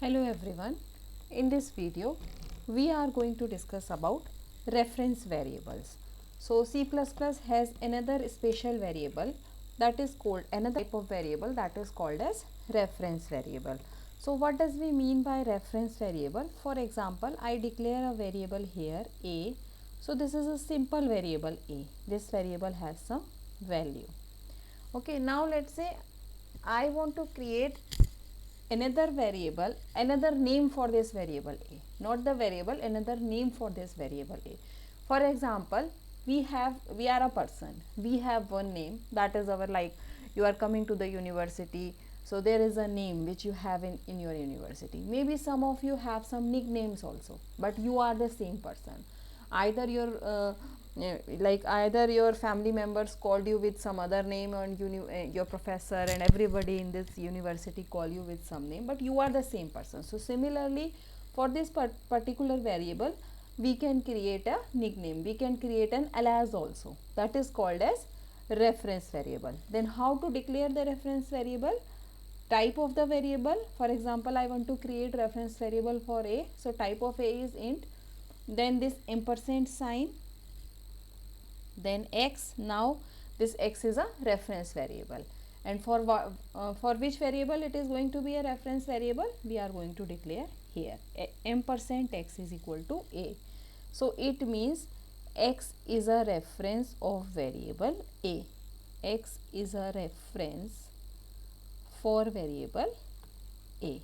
Hello everyone. In this video we are going to discuss about reference variables. So C++ has another special variable that is called another type of variable that is called as reference variable. So what does we mean by reference variable? For example, I declare a variable here a. So this is a simple variable a. This variable has some value. Okay, now let's say I want to create another variable, another name for this variable a, not the variable, another name for this variable a. For example, we are a person, we have one name, that is our, like, you are coming to the university, so there is a name which you have in your university. Maybe some of you have some nicknames also, but you are the same person. Either your either your family members called you with some other name, and your professor and everybody in this university call you with some name, but you are the same person. So similarly, for this particular variable, we can create a nickname, we can create an alias also, that is called as reference variable. Then how to declare the reference variable? Type of the variable, for example, I want to create reference variable for a, so type of a is int, then this ampersand sign, then x. Now this x is a reference variable, and for which variable it is going to be a reference variable, we are going to declare here ampersand x is equal to a. So it means x is a reference of variable a. X is a reference for variable a.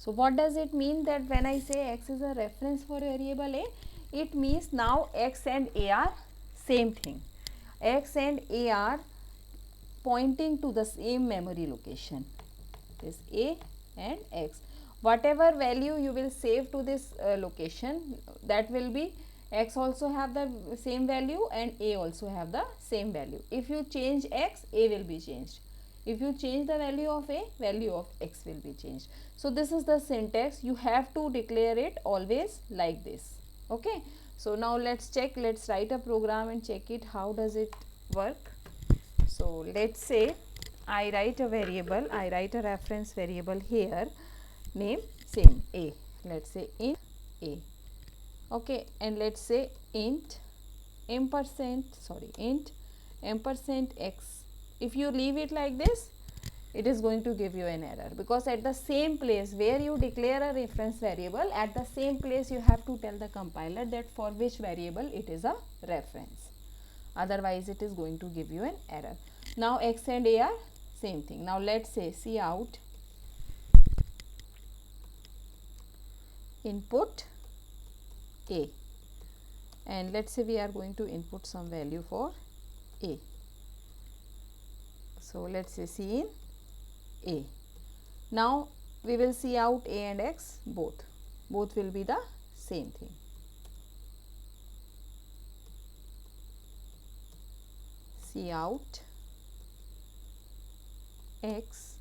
So what does it mean that when I say x is a reference for variable a? It means now x and a are same thing. X and a are pointing to the same memory location. This a and x. Whatever value you will save to this location, that will be x also have the same value and a also have the same value. If you change x, a will be changed. If you change the value of a, value of x will be changed. So this is the syntax. You have to declare it always like this. Okay. So now let's check. Let's write a program and check it. How does it work? So let's say I write a variable. I write a reference variable here. Name same a. Let's say int a. Okay. And let's say int ampersand x. If you leave it like this, it is going to give you an error, because at the same place where you declare a reference variable, at the same place you have to tell the compiler that for which variable it is a reference. Otherwise it is going to give you an error. Now x and a are same thing. Now let's say cout input a, and let's say we are going to input some value for a. So let's say cin a. Now we will see out a and x, both will be the same thing. Cout x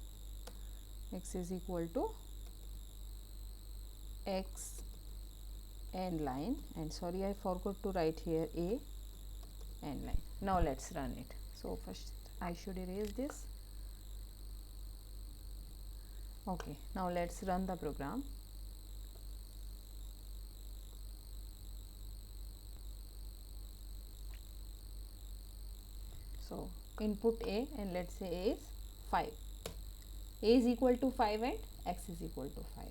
is equal to x end line, and sorry, I forgot to write here a end line. Now let's run it. So first I should erase this. Okay, now let's run the program. So input a, and let's say a is 5. A is equal to 5 and x is equal to 5.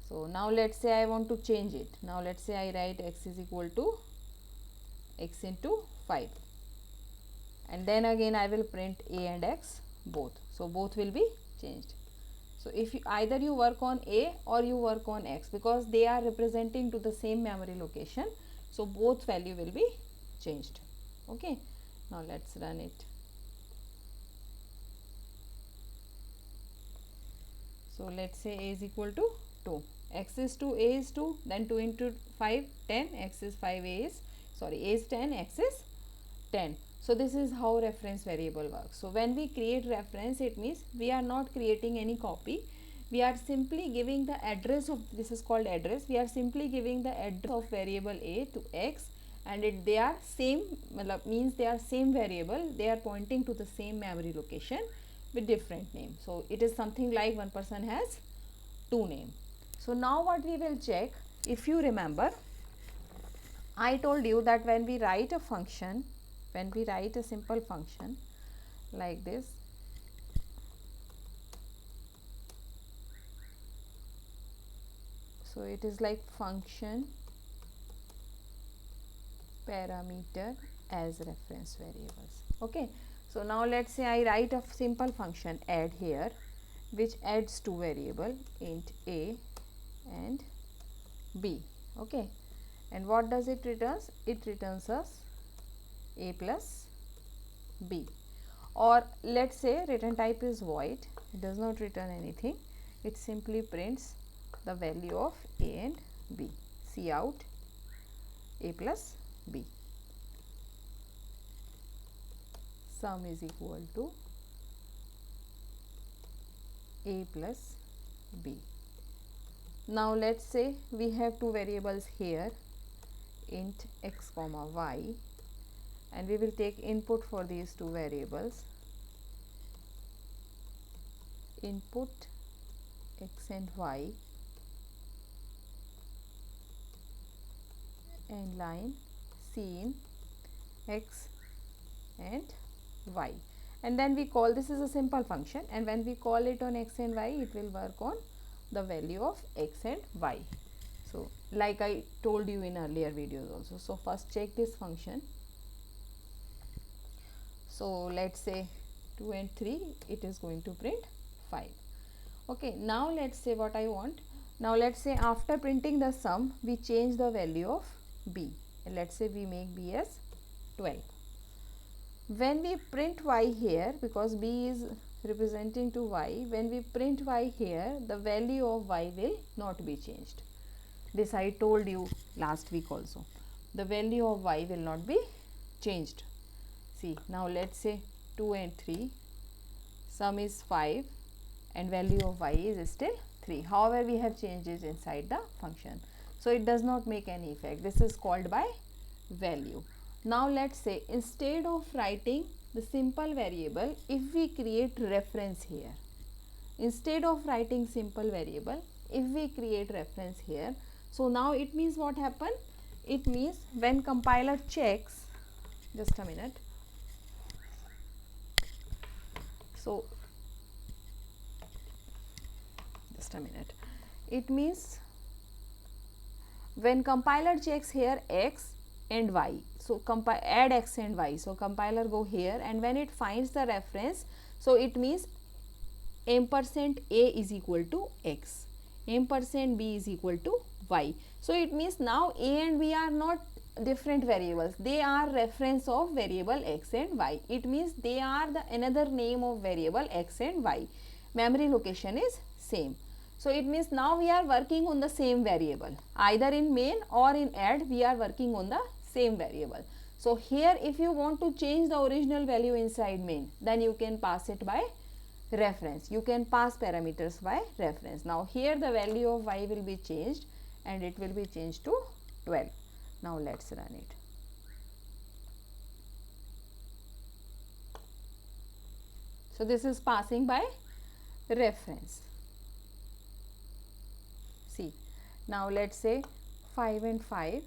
So now let's say I want to change it. Now let's say I write x is equal to x into 5, and then again I will print a and x both. So both will be changed. So if you, either you work on a or you work on x, because they are representing to the same memory location, so both value will be changed. Okay. Now let's run it. So let's say a is equal to 2. X is 2, a is 2, then 2 into 5, 10, x is 5, a is 10, x is 10. So this is how reference variable works. So when we create reference, it means we are not creating any copy. We are simply giving the address of, this is called address. We are simply giving the address of variable a to x, and they are same, means they are same variable, they are pointing to the same memory location with different name. So it is something like one person has two name. So now what we will check, if you remember, I told you that when we write a function, when we write a simple function like this, so it is like function parameter as reference variables. Okay, so now let's say I write a simple function add here, which adds two variable int a and b. Okay, and what does it returns? It returns us a plus b, or let's say return type is void, it does not return anything, it simply prints the value of a and b. See out a plus b. Sum is equal to a plus b. Now let's say we have two variables here, int x comma y, and we will take input for these two variables, input x and y, and line scene x and y, and then we call, this is a simple function, and when we call it on x and y, it will work on the value of x and y. So like I told you in earlier videos also. So first check this function. So let's say 2 and 3, it is going to print 5. Okay, now let's say what I want. Now let's say after printing the sum, we change the value of b, and let's say we make b as 12. When we print y here, because b is representing to y, when we print y here, the value of y will not be changed. This I told you last week also. The value of y will not be changed. See, now let's say 2 and 3, sum is 5 and value of y is still 3. However, we have changed it inside the function. So it does not make any effect. This is called by value. Now let's say instead of writing the simple variable, if we create reference here, instead of writing simple variable, if we create reference here, so now it means what happened? It means when compiler checks, just a minute. So just a minute. It means when compiler checks here x and y, so add x and y, so compiler go here, and when it finds the reference, so it means ampersand a is equal to x, ampersand b is equal to y. So it means now a and b are not different variables, they are reference of variable x and y. It means they are the another name of variable x and y. Memory location is same. So it means now we are working on the same variable, either in main or in add, we are working on the same variable. So here if you want to change the original value inside main, then you can pass it by reference. You can pass parameters by reference. Now here the value of y will be changed and it will be changed to 12. Now let's run it. So this is passing by reference. See, now let's say 5 and 5,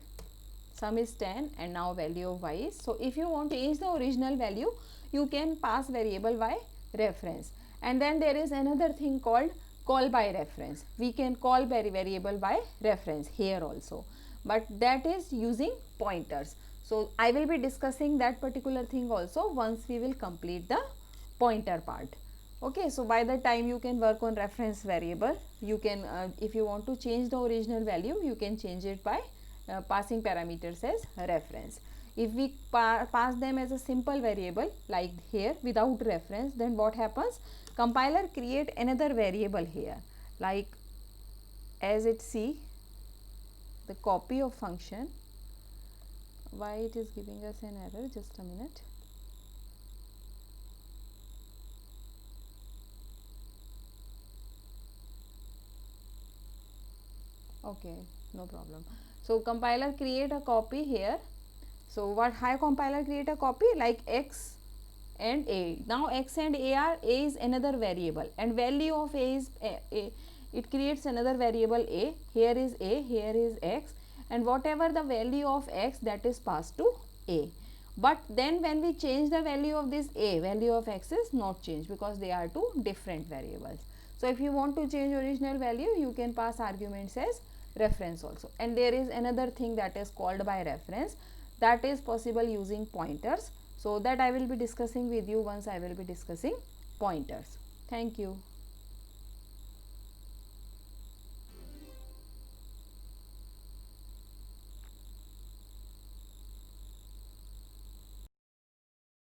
sum is 10 and now value of y is. So if you want to change the original value, you can pass variable by reference. And then there is another thing called call by reference. We can call variable by reference here also, but that is using pointers. So I will be discussing that particular thing also once we will complete the pointer part. Okay, so by the time you can work on reference variable, you can if you want to change the original value, you can change it by passing parameters as reference. If we pass them as a simple variable like here without reference, then what happens? Compiler create another variable here, like as it see the copy of function. Why it is giving us an error? Just a minute. Okay, no problem. So compiler create a copy here So what, how compiler create a copy? Like x and a. Now x and a are, a is another variable and value of a is a. It creates another variable a. Here is a, here is x, and whatever the value of x, that is passed to a. But then when we change the value of this a, value of x is not changed because they are two different variables. So if you want to change original value, you can pass arguments as reference also. And there is another thing that is called by reference, that is possible using pointers. So that I will be discussing with you once I will be discussing pointers. Thank you.